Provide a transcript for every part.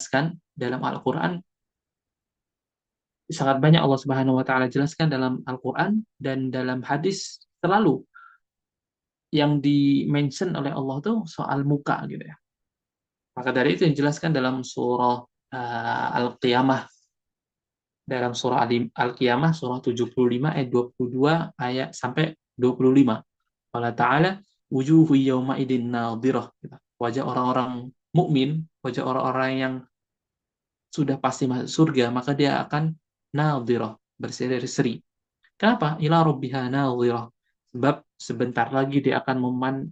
jelaskan dalam Al-Quran, sangat banyak Allah Subhanahu wa Ta'ala jelaskan dalam Al-Quran dan dalam hadis, selalu yang di-mention oleh Allah tuh soal muka gitu ya. Maka dari itu yang dijelaskan dalam surah Al-Qiyamah, dalam surah Al-Qiyamah surah 75 ayat 22 ayat sampai 25. Allah Ta'ala, wujuhu yawma idin nadhirah. Wajah orang-orang mukmin, wajah orang-orang yang sudah pasti masuk surga, maka dia akan nadhirah, berseri-seri. Kenapa? Ila rabbiha nadhirah. Sebab sebentar lagi dia akan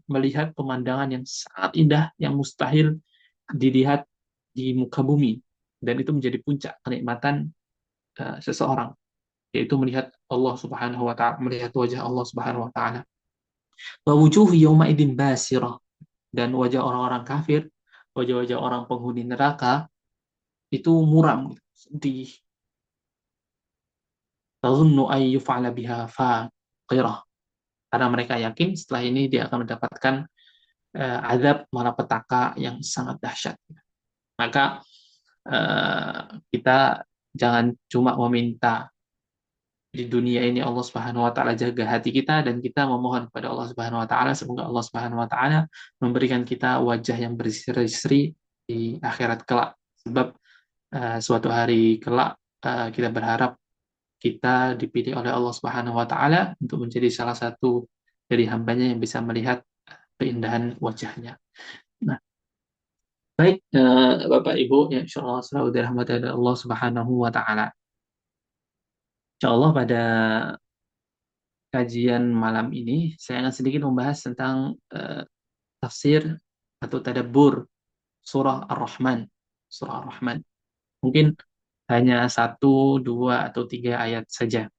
melihat pemandangan yang sangat indah, yang mustahil dilihat di muka bumi. Dan itu menjadi puncak kenikmatan seseorang, yaitu melihat Allah Subhanahu wa Ta'ala, melihat wajah Allah Subhanahu wa Ta'ala. Wa wujuhu yawma idin basirah. Dan wajah orang-orang kafir, wajah-wajah orang penghuni neraka itu muram, sedih. Tazunnu ay yuf'ala biha faqirah. Karena mereka yakin setelah ini dia akan mendapatkan azab malapetaka yang sangat dahsyat. Maka kita jangan cuma meminta di dunia ini Allah Subhanahu wa taala jaga hati kita, dan kita memohon kepada Allah Subhanahu wa taala semoga Allah Subhanahu wa taala memberikan kita wajah yang berseri-seri di akhirat kelak. Sebab suatu hari kelak kita berharap kita dipilih oleh Allah Subhanahu wa taala untuk menjadi salah satu dari hambanya yang bisa melihat keindahan wajahnya. Nah, baik Bapak Ibu yang insyaallah selalu dirahmati oleh Allah Subhanahu wa taala. Insyaallah pada kajian malam ini saya akan sedikit membahas tentang tafsir atau tadabbur surah Ar-Rahman. Surah Ar-Rahman. Mungkin hanya satu, dua, atau tiga ayat saja.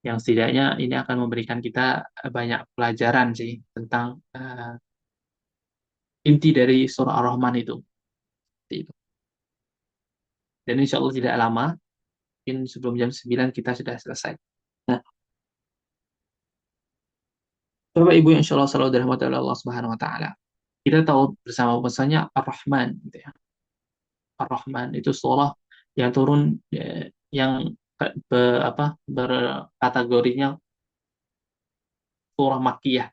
Yang setidaknya ini akan memberikan kita banyak pelajaran sih tentang inti dari surah Ar-Rahman itu. Seperti itu. Dan insya Allah tidak lama, mungkin sebelum jam 9 kita sudah selesai. Nah, Bapak Ibu yang insya Allah selalu dirahmati oleh Allah Subhanahu wa taala. Kita tahu bersama bahwasanya Ar-Rahman gitu ya. Ar-Rahman itu surah yang turun yang berkategorinya surah Makkiyah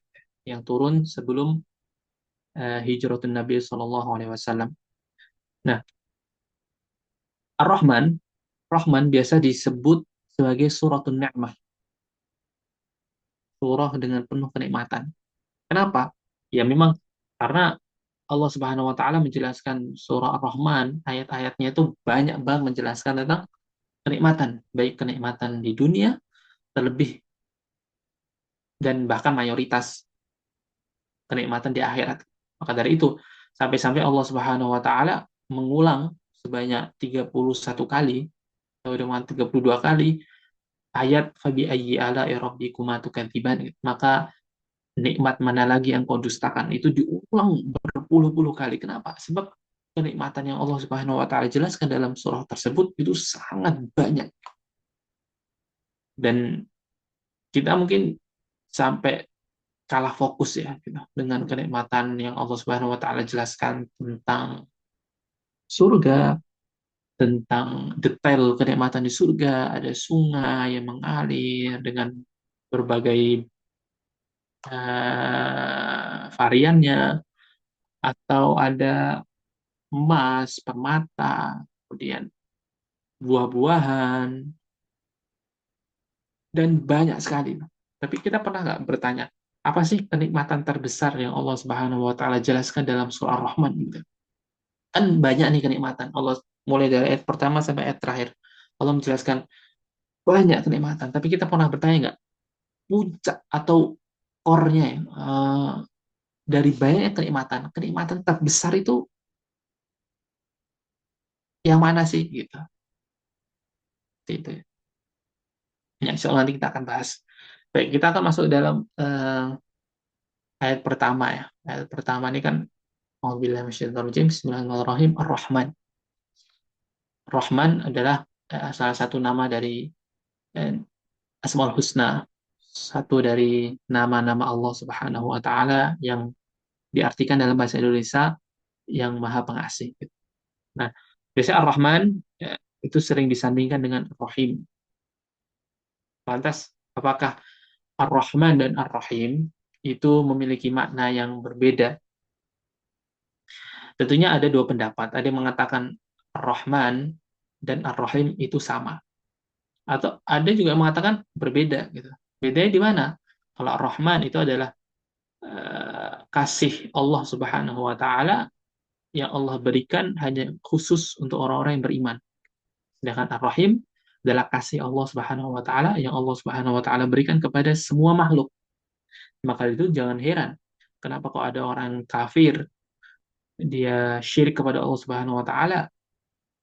yang turun sebelum hijratun Nabi Shallallahu Alaihi Wasallam. Nah, Ar-Rahman, Rahman biasa disebut sebagai suratun ni'mah, surah dengan penuh kenikmatan. Kenapa? Ya memang karena Allah Subhanahu wa taala menjelaskan surah Ar-Rahman, ayat-ayatnya itu banyak banget menjelaskan tentang kenikmatan, baik kenikmatan di dunia terlebih dan bahkan mayoritas kenikmatan di akhirat. Maka dari itu, sampai-sampai Allah Subhanahu wa taala mengulang sebanyak 31 kali atau dengan 32 kali ayat fabi ayyi ala'i rabbikuma tukadziban. Maka nikmat mana lagi yang kau dustakan, itu diulang berpuluh-puluh kali. Kenapa? Sebab kenikmatan yang Allah Subhanahu wa taala jelaskan dalam surah tersebut itu sangat banyak. Dan kita mungkin sampai kalah fokus ya gitu, dengan kenikmatan yang Allah Subhanahu wa taala jelaskan tentang surga, tentang detail kenikmatan di surga, ada sungai yang mengalir dengan berbagai variannya, atau ada emas, permata, kemudian buah-buahan, dan banyak sekali. Tapi kita pernah nggak bertanya, apa sih kenikmatan terbesar yang Allah Subhanahu wa taala jelaskan dalam surah Ar-Rahman gitu? Kan banyak nih kenikmatan. Allah mulai dari ayat pertama sampai ayat terakhir. Allah menjelaskan banyak kenikmatan. Tapi kita pernah bertanya nggak, puncak atau core-nya ya, dari banyaknya kenikmatan, kenikmatan terbesar itu yang mana sih gitu? Seperti itu ya. Ya, insya Allah nanti kita akan bahas. Baik, kita akan masuk dalam ayat pertama ya. Ayat pertama ini kan A'udzubillahi minasyaitonir rajim. Bismillahirrahmanirrahim. Ar-Rahman. Rahman adalah salah satu nama dari eh, Asmaul Husna, satu dari nama-nama Allah Subhanahu wa taala yang diartikan dalam bahasa Indonesia yang Maha Pengasih. Nah, Biasanya Ar-Rahman itu sering disandingkan dengan Ar-Rahim. Lantas, apakah Ar-Rahman dan Ar-Rahim itu memiliki makna yang berbeda? Tentunya ada dua pendapat. Ada yang mengatakan Ar-Rahman dan Ar-Rahim itu sama. Atau ada juga yang mengatakan berbeda gitu. Bedanya di mana? Kalau Ar-Rahman itu adalah kasih Allah Subhanahu wa taala yang Allah berikan hanya khusus untuk orang-orang yang beriman. Sedangkan Ar-Rahim adalah kasih Allah Subhanahu wa taala yang Allah Subhanahu wa taala berikan kepada semua makhluk. Maka itu jangan heran kenapa kok ada orang kafir dia syirik kepada Allah Subhanahu wa taala,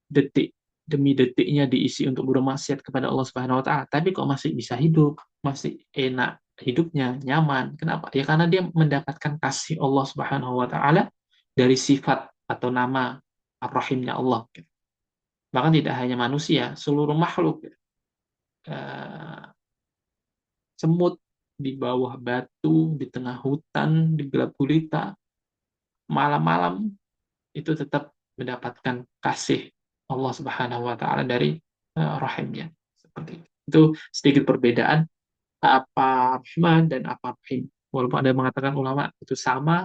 detik demi detiknya diisi untuk bermaksiat kepada Allah Subhanahu wa taala, tapi kok masih bisa hidup, masih enak hidupnya, nyaman. Kenapa? Ya karena dia mendapatkan kasih Allah Subhanahu wa taala dari sifat atau nama Ar-Rahimnya Allah. Bahkan tidak hanya manusia, seluruh makhluk. Eh, Semut di bawah batu, di tengah hutan, di gelap gulita, malam-malam itu tetap mendapatkan kasih Allah Subhanahu wa taala dari rahimnya. Seperti itu. Itu sedikit perbedaan apa Rahman dan apa Rahim. Walaupun ada yang mengatakan ulama itu sama,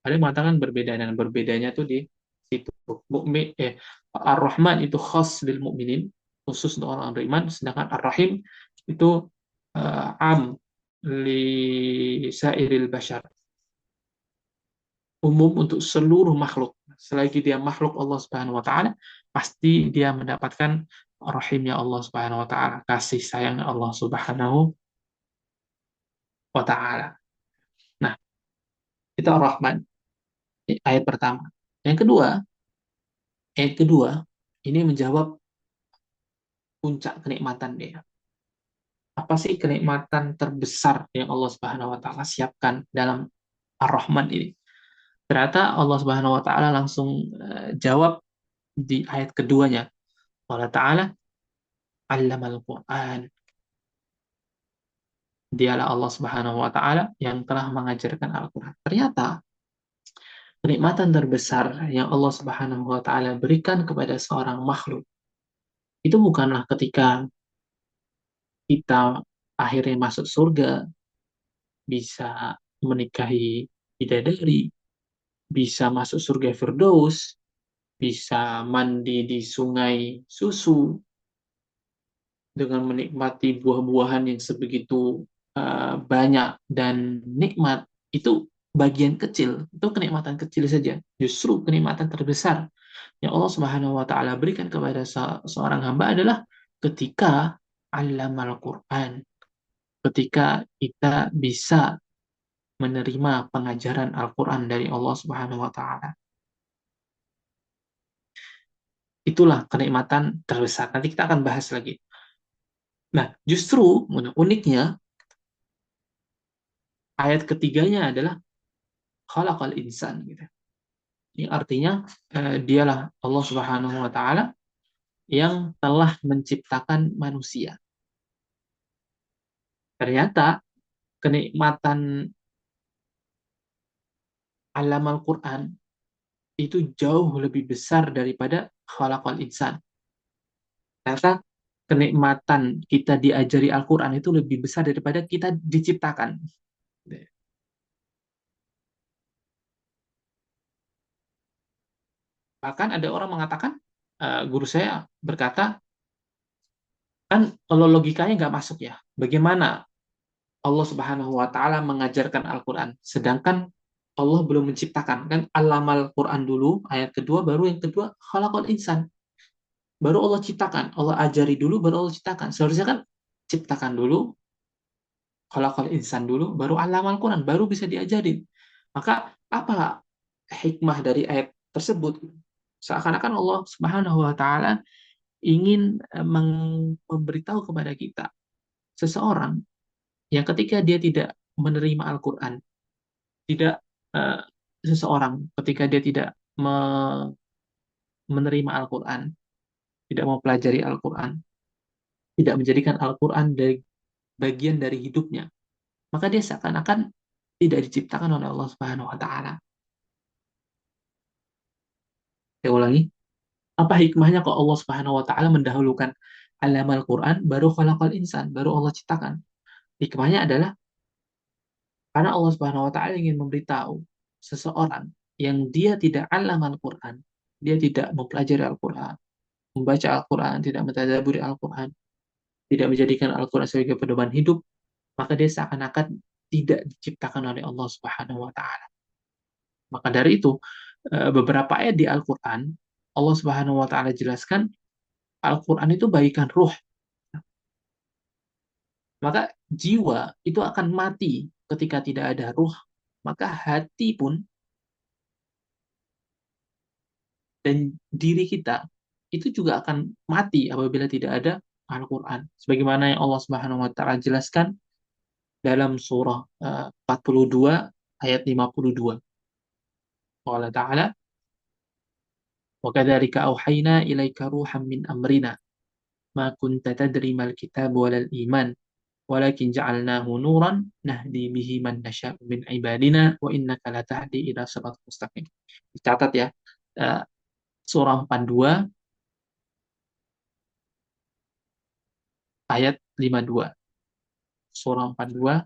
ada yang mengatakan berbeda, dan berbedanya itu di situ. Mukmin Ar-Rahman itu khas lil mukminin, khusus untuk orang beriman, sedangkan Ar-Rahim itu am li sairil bashar, umum untuk seluruh makhluk. Selagi dia makhluk Allah Subhanahu wa taala, pasti dia mendapatkan rahimnya Allah Subhanahu wa taala, kasih sayang Allah Subhanahu wa taala. Nah, itu Ar-Rahman, ayat pertama. Yang kedua, ini menjawab puncak kenikmatan dia. Apa sih kenikmatan terbesar yang Allah Subhanahu wa taala siapkan dalam Ar-Rahman ini? Ternyata Allah Subhanahu wa taala langsung jawab di ayat keduanya. Allah Ta'ala Allamal Quran. Dialah Allah Subhanahu wa taala yang telah mengajarkan Al-Qur'an. Ternyata kenikmatan terbesar yang Allah Subhanahu wa taala berikan kepada seorang makhluk itu bukanlah ketika kita akhirnya masuk surga, bisa menikahi bidadari, bisa masuk surga Firdaus, bisa mandi di sungai susu dengan menikmati buah-buahan yang sebegitu banyak dan nikmat. Itu bagian kecil, itu kenikmatan kecil saja. Justru kenikmatan terbesar yang Allah Subhanahu wa taala berikan kepada seorang hamba adalah ketika allamal Quran, ketika kita bisa menerima pengajaran Al-Quran dari Allah Subhanahu wa taala. Itulah kenikmatan terbesar. Nanti kita akan bahas lagi. Nah, justru uniknya ayat ketiganya adalah khalaqal insan gitu. Ini artinya dialah Allah Subhanahu wa taala yang telah menciptakan manusia. Ternyata kenikmatan alam Al-Quran itu jauh lebih besar daripada khalaqal insan. Ternyata kenikmatan kita diajari Al-Quran itu lebih besar daripada kita diciptakan. Bahkan ada orang mengatakan, guru saya berkata, kan kalau logikanya nggak masuk ya, bagaimana Allah Subhanahu wa taala mengajarkan Al-Qur'an sedangkan Allah belum menciptakan? Kan alamal Quran dulu, ayat kedua, baru yang kedua khalaqal insan. Baru Allah ciptakan, Allah ajari dulu baru Allah ciptakan. Seharusnya kan ciptakan dulu, khalaqal insan dulu, baru alamal Quran, baru bisa diajarin. Maka apa hikmah dari ayat tersebut? Seakan-akan Allah Subhanahu wa taala ingin memberitahu kepada kita, seseorang yang ketika dia tidak menerima Al-Quran, tidak uh, seseorang ketika dia tidak menerima Al-Quran, tidak mau pelajari Al-Quran, tidak menjadikan Al-Quran dari bagian dari hidupnya, maka dia seakan-akan tidak diciptakan oleh Allah Subhanahu wa taala. Saya ulangi, Apa hikmahnya kok Allah Subhanahu wa taala mendahulukan alamal Quran baru khalaqal insan, baru Allah ciptakan? Hikmahnya adalah karena Allah Subhanahu wa taala ingin memberitahu seseorang yang dia tidak alam Al-Quran, dia tidak mempelajari Al-Quran, membaca Al-Quran, tidak mentadaburi Al-Quran, tidak menjadikan Al-Quran sebagai pedoman hidup, maka dia seakan-akan tidak diciptakan oleh Allah Subhanahu wa taala. Maka dari itu, beberapa ayat di Al-Quran, Allah Subhanahu wa taala jelaskan Al-Quran itu bagaikan ruh. Maka jiwa itu akan mati ketika tidak ada ruh. Maka hati pun dan diri kita itu juga akan mati apabila tidak ada Al-Quran. Sebagaimana yang Allah Subhanahu wa taala jelaskan dalam surah 42 ayat 52. Allah Ta'ala, وَكَذَلِكَ أَوْحَيْنَا إِلَيْكَ رُوحًا مِّنْ أَمْرِنَا مَا كُنْتَ تَدْرِي مَا الْكِتَابُ وَلَا الْإِيمَانُ وَلَكِنْ جَعَلْنَاهُ نُورًا نَهْدِي بِهِ مَن نَّشَاءُ مِنْ عِبَادِنَا وَإِنَّكَ لَتَهْدِي إِلَى صِرَاطٍ مُّسْتَقِيمٍ. Dicatat ya, eh, surah 42 ayat 52. Surah 42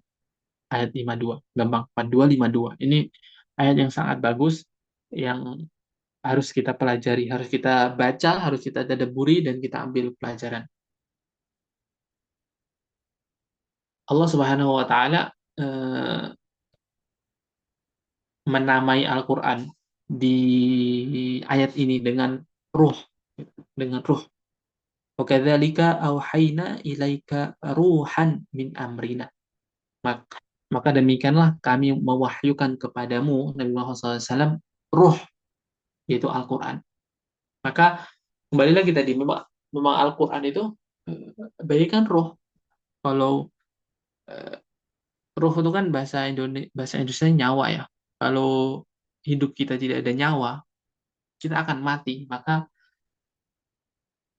ayat 52. Gampang, 42 52. Ini ayat yang sangat bagus yang harus kita pelajari, harus kita baca, harus kita tadabburi dan kita ambil pelajaran. Allah Subhanahu wa taala eh, menamai Al-Qur'an di ayat ini dengan ruh, dengan ruh. Wakadzalika auhayna ilaika ruhan min amrina. Maka, maka demikianlah kami mewahyukan kepadamu Nabi Muhammad SAW ruh, yaitu Al-Quran. Maka kembali lagi tadi, memang Al-Quran itu bagaikan ruh. Kalau eh, ruh itu kan bahasa Indonesia nyawa ya. Kalau hidup kita tidak ada nyawa, kita akan mati. Maka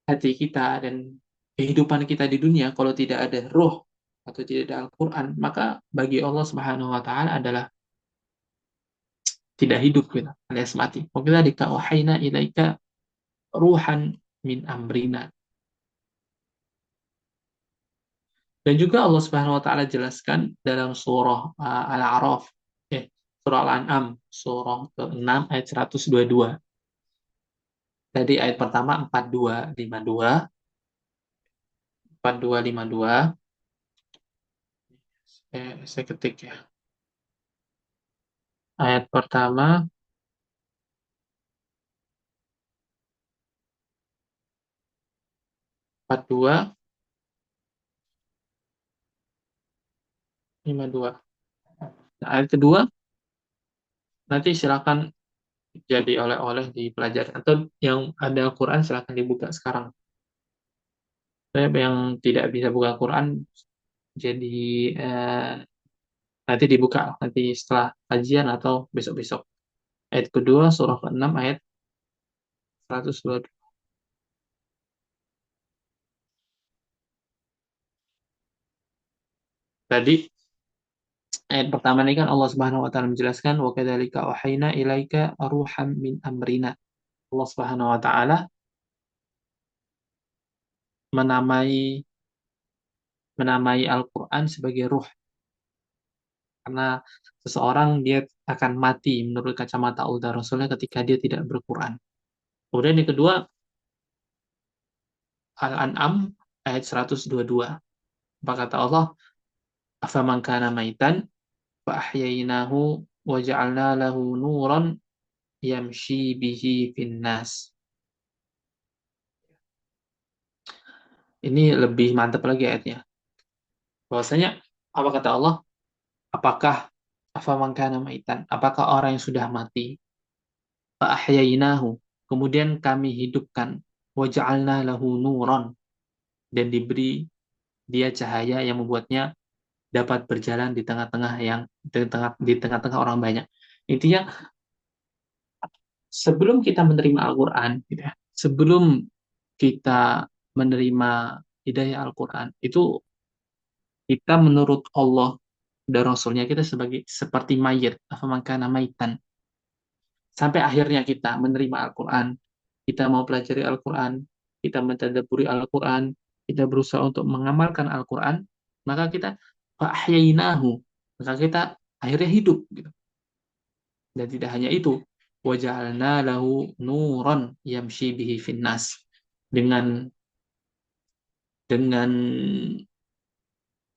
hati kita dan kehidupan kita di dunia kalau tidak ada ruh atau tidak ada Al-Quran, maka bagi Allah Subhanahu wa taala adalah tidak hidup gitu, alias mati. Wadzalika wahayna ilaika ruhan min amrina. Dan juga Allah Subhanahu wa taala jelaskan dalam surah Al-A'raf, surah Al-An'am, surah ke-6 ayat 122. Tadi ayat pertama 4252, 4252. Saya ketik ya. Ayat pertama 4252. Nah, ayat kedua nanti silakan jadi oleh-oleh di pelajaran atau yang ada Al-Quran silakan dibuka sekarang. Saya yang tidak bisa buka Al-Quran jadi eh, nanti dibuka nanti setelah kajian atau besok-besok. Ayat kedua surah ke-6 ayat 122. Tadi ayat pertama ini kan Allah Subhanahu wa taala menjelaskan wa kadzalika wahayna ilaika ruham min amrina. Allah Subhanahu wa taala menamai menamai Al-Qur'an sebagai ruh karena seseorang dia akan mati menurut kacamata Allah Rasulnya ketika dia tidak berquran. Kemudian yang kedua Al-An'am ayat 122. Apa kata Allah? Afaman kana maitan fa ahyainahu wa ja'alna lahu nuran yamshi bihi finnas. Ini lebih mantap lagi ayatnya. Bahwasanya apa kata Allah? Apakah afaman kana maitan? Apakah orang yang sudah mati fa ahyainahu kemudian kami hidupkan wa ja'alna lahu nuran dan diberi dia cahaya yang membuatnya dapat berjalan di tengah-tengah di tengah-tengah orang banyak. Intinya sebelum kita menerima Al-Quran, gitu ya, sebelum kita menerima hidayah Al-Quran, itu kita menurut Allah dan Rasulnya kita sebagai seperti mayit, afaman kana maitan. Sampai akhirnya kita menerima Al-Quran, kita mau pelajari Al-Quran, kita mentadabburi Al-Quran, kita berusaha untuk mengamalkan Al-Quran, maka kita fa'ahyainahu, maka kita akhirnya hidup gitu. Dan tidak hanya itu, waja'alna lahu nuran yamshi bihi finnas. Dengan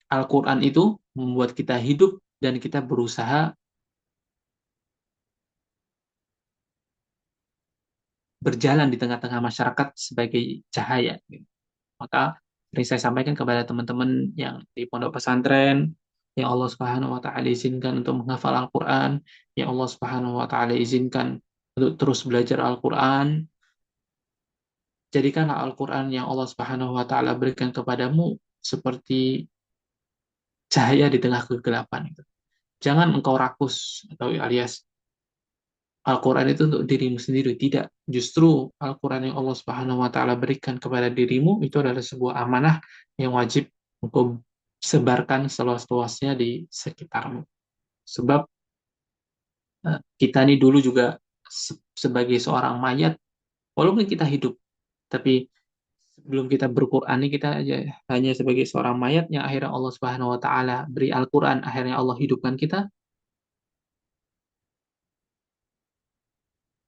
Al-Quran itu membuat kita hidup dan kita berusaha berjalan di tengah-tengah masyarakat sebagai cahaya. Maka sering saya sampaikan kepada teman-teman yang di pondok pesantren, yang Allah Subhanahu wa taala izinkan untuk menghafal Al-Qur'an, yang Allah Subhanahu wa taala izinkan untuk terus belajar Al-Qur'an, jadikanlah Al-Qur'an yang Allah Subhanahu wa taala berikan kepadamu seperti cahaya di tengah kegelapan itu. Jangan engkau rakus atau alias Al-Quran itu untuk dirimu sendiri. Tidak. Justru Al-Quran yang Allah Subhanahu wa Ta'ala berikan kepada dirimu itu adalah sebuah amanah yang wajib untuk sebarkan seluas-luasnya di sekitarmu. Sebab kita ini dulu juga sebagai seorang mayat, walaupun kita hidup, tapi sebelum kita berquran ini kita aja hanya sebagai seorang mayat yang akhirnya Allah Subhanahu wa Ta'ala beri Al-Quran, akhirnya Allah hidupkan kita.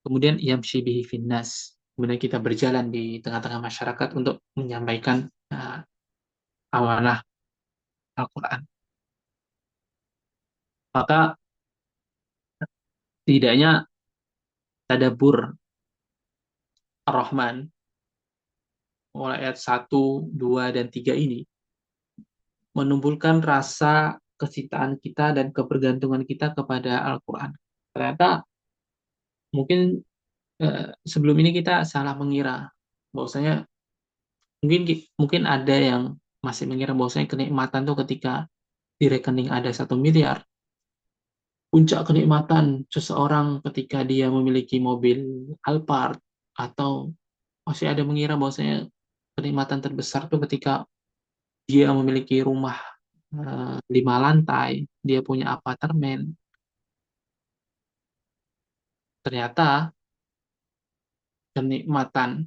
Kemudian yamshi bihi finnas. Kemudian kita berjalan di tengah-tengah masyarakat untuk menyampaikan amanah Al-Quran. Maka setidaknya tadabbur Ar-Rahman mulai ayat 1, 2, dan 3 ini menumbuhkan rasa kecintaan kita dan kebergantungan kita kepada Al-Quran. Ternyata mungkin sebelum ini kita salah mengira bahwasanya mungkin mungkin ada yang masih mengira bahwasanya kenikmatan tuh ketika di rekening ada 1 miliar. Puncak kenikmatan seseorang ketika dia memiliki mobil Alphard, atau masih ada mengira bahwasanya kenikmatan terbesar itu ketika dia memiliki rumah 5 lantai, dia punya apartemen. Ternyata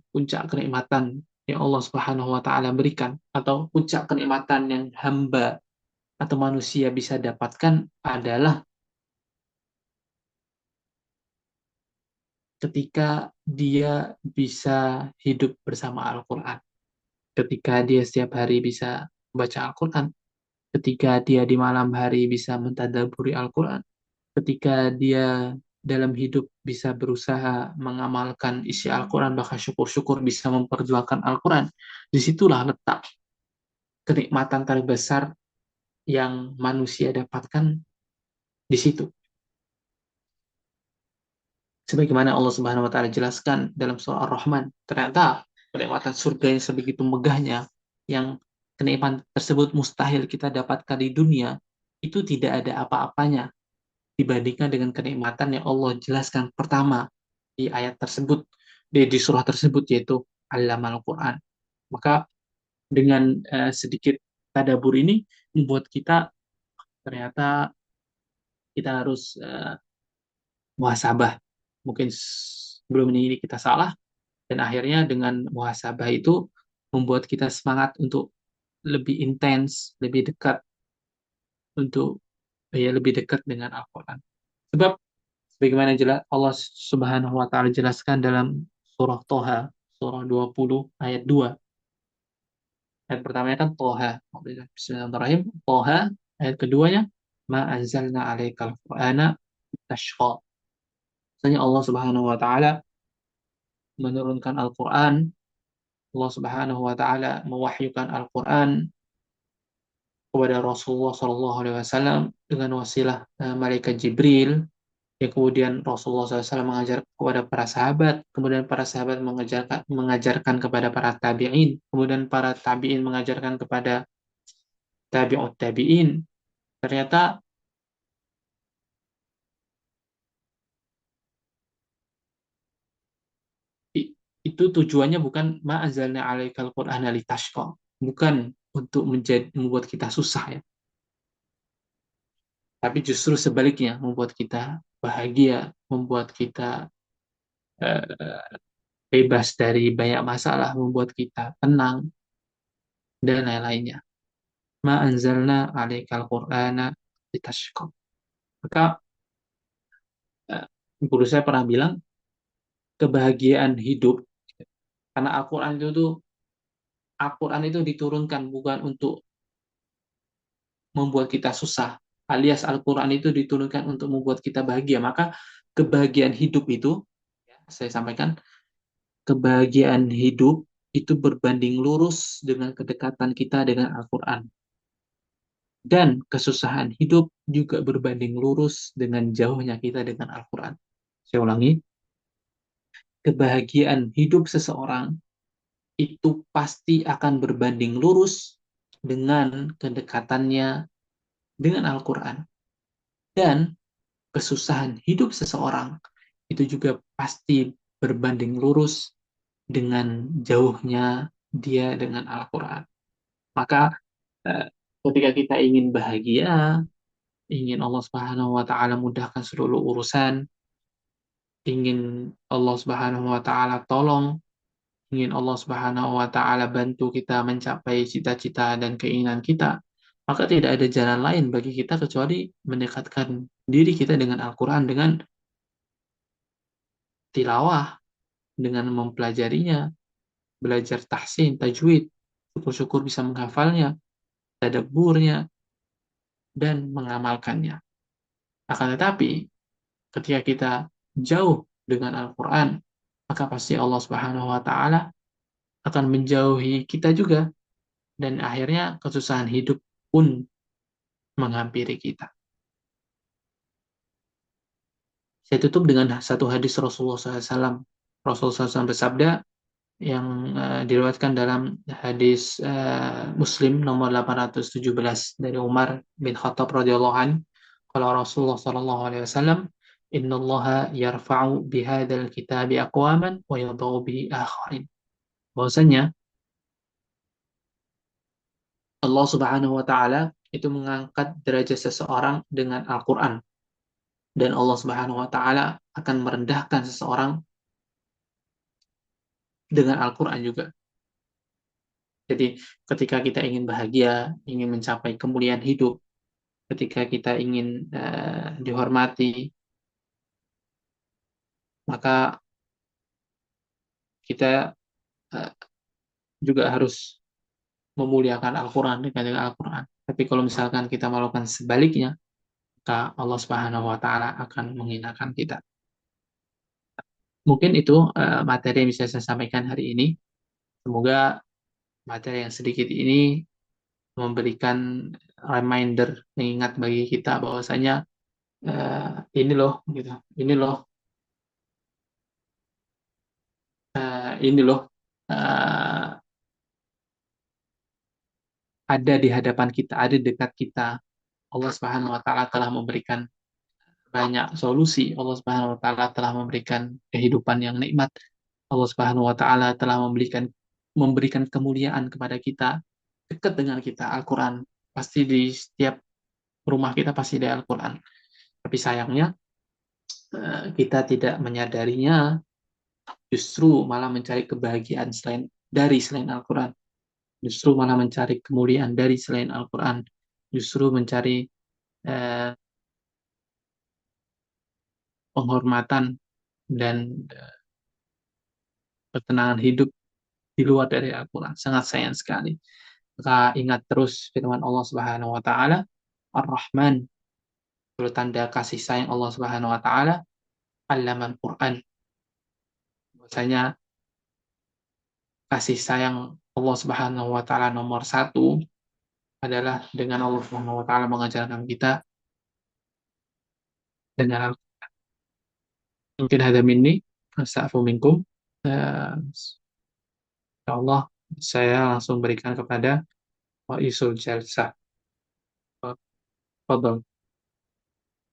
puncak kenikmatan yang Allah Subhanahu wa taala berikan atau puncak kenikmatan yang hamba atau manusia bisa dapatkan adalah ketika dia bisa hidup bersama Al-Quran, ketika dia setiap hari bisa baca Al-Quran, ketika dia di malam hari bisa mentadaburi Al-Quran, ketika dia dalam hidup bisa berusaha mengamalkan isi Al-Quran, bahkan syukur-syukur bisa memperjuangkan Al-Quran, disitulah letak kenikmatan terbesar yang manusia dapatkan di situ. Sebagaimana Allah Subhanahu wa taala jelaskan dalam surah Ar-Rahman, ternyata kenikmatan surga yang sebegitu megahnya, yang kenikmatan tersebut mustahil kita dapatkan di dunia, itu tidak ada apa-apanya dibandingkan dengan kenikmatan yang Allah jelaskan pertama di ayat tersebut, di surah tersebut, yaitu Allamal Quran. Maka dengan sedikit tadabur ini membuat kita ternyata kita harus muhasabah. Mungkin sebelum ini kita salah, dan akhirnya dengan muhasabah itu membuat kita semangat untuk lebih intens, lebih dekat, untuk ya lebih dekat dengan Al-Quran. Sebab sebagaimana jelas Allah Subhanahu wa taala jelaskan dalam surah Toha, surah 20 ayat 2. Ayat pertamanya kan Toha. Bismillahirrahmanirrahim. Toha. Ayat keduanya, ma anzalna 'alaikal Qur'ana tashqa. Maksudnya Allah Subhanahu wa taala menurunkan Al-Quran, Allah Subhanahu wa taala mewahyukan Al-Quran kepada Rasulullah Shallallahu Alaihi Wasallam dengan wasilah malaikat Jibril, yang kemudian Rasulullah SAW mengajar kepada para sahabat, kemudian para sahabat mengajarkan kepada para tabi'in, kemudian para tabi'in mengajarkan kepada tabi'ut tabi'in. Ternyata itu tujuannya bukan ma'azalna alaikal Qur'ana litashqa, bukan untuk membuat kita susah ya, tapi justru sebaliknya membuat kita bahagia, membuat kita bebas dari banyak masalah, membuat kita tenang, dan lain-lainnya. Ma anzalna 'alaikal Qur'ana litashqa. Maka eh, guru saya pernah bilang kebahagiaan hidup, karena Al-Quran itu diturunkan bukan untuk membuat kita susah, alias Al-Quran itu diturunkan untuk membuat kita bahagia. Maka kebahagiaan hidup itu, ya, saya sampaikan, kebahagiaan hidup itu berbanding lurus dengan kedekatan kita dengan Al-Quran. Dan kesusahan hidup juga berbanding lurus dengan jauhnya kita dengan Al-Quran. Saya ulangi, kebahagiaan hidup seseorang itu pasti akan berbanding lurus dengan kedekatannya dengan Al-Quran. Dan kesusahan hidup seseorang itu juga pasti berbanding lurus dengan jauhnya dia dengan Al-Quran. Maka eh, ketika kita ingin bahagia, ingin Allah Subhanahu wa taala mudahkan seluruh urusan, ingin Allah Subhanahu wa taala tolong, ingin Allah Subhanahu wa taala bantu kita mencapai cita-cita dan keinginan kita, maka tidak ada jalan lain bagi kita kecuali mendekatkan diri kita dengan Al-Qur'an, dengan tilawah, dengan mempelajarinya, belajar tahsin, tajwid, syukur-syukur bisa menghafalnya, tadabburnya, dan mengamalkannya. Akan tetapi, ketika kita jauh dengan Al-Quran, maka pasti Allah Subhanahu wa Ta'ala akan menjauhi kita juga, dan akhirnya kesusahan hidup pun menghampiri kita. Saya tutup dengan satu hadis Rasulullah SAW. Rasulullah SAW bersabda yang diriwayatkan dalam hadis Muslim nomor 817 dari Umar bin Khattab radhiyallahu an. Kalau Rasulullah sallallahu alaihi wasallam, "Innallaha yarfa'u bihadzal kitabi aqwaman wa yadh'u bihi akharin." Bahwasanya Allah Subhanahu wa taala itu mengangkat derajat seseorang dengan Al-Qur'an, dan Allah Subhanahu wa taala akan merendahkan seseorang dengan Al-Qur'an juga. Jadi ketika kita ingin bahagia, ingin mencapai kemuliaan hidup, ketika kita ingin dihormati, maka kita uh, juga harus memuliakan Al-Quran dengan Al-Quran. Tapi kalau misalkan kita melakukan sebaliknya, maka Allah Subhanahu wa Ta'ala akan menghinakan kita. Mungkin itu materi yang bisa saya sampaikan hari ini. Semoga materi yang sedikit ini memberikan reminder, mengingat bagi kita bahwasanya ini loh, gitu, ini loh, ini loh, uh, ada di hadapan kita, ada di dekat kita. Allah Subhanahu wa taala telah memberikan banyak solusi. Allah Subhanahu wa taala telah memberikan kehidupan yang nikmat. Allah Subhanahu wa taala telah memberikan kemuliaan kepada kita, dekat dengan kita. Al-Qur'an pasti di setiap rumah kita pasti ada Al-Qur'an. Tapi sayangnya kita tidak menyadarinya, justru malah mencari kebahagiaan selain Al-Qur'an. Justru malah mencari kemuliaan dari selain Al-Quran, justru mencari eh, penghormatan dan ketenangan hidup di luar dari Al-Quran. Sangat sayang sekali. Maka ingat terus firman Allah Subhanahu wa taala, Ar-Rahman, itu tanda kasih sayang Allah Subhanahu wa taala, Allamal Quran. Bahwasanya kasih sayang Allah Subhanahu wa taala nomor satu adalah dengan Allah Subhanahu wa taala mengajarkan kita dengan mungkin ada minni, astagfiru minkum. Ya Allah, saya langsung berikan kepada Isul Jalsa. Fadol.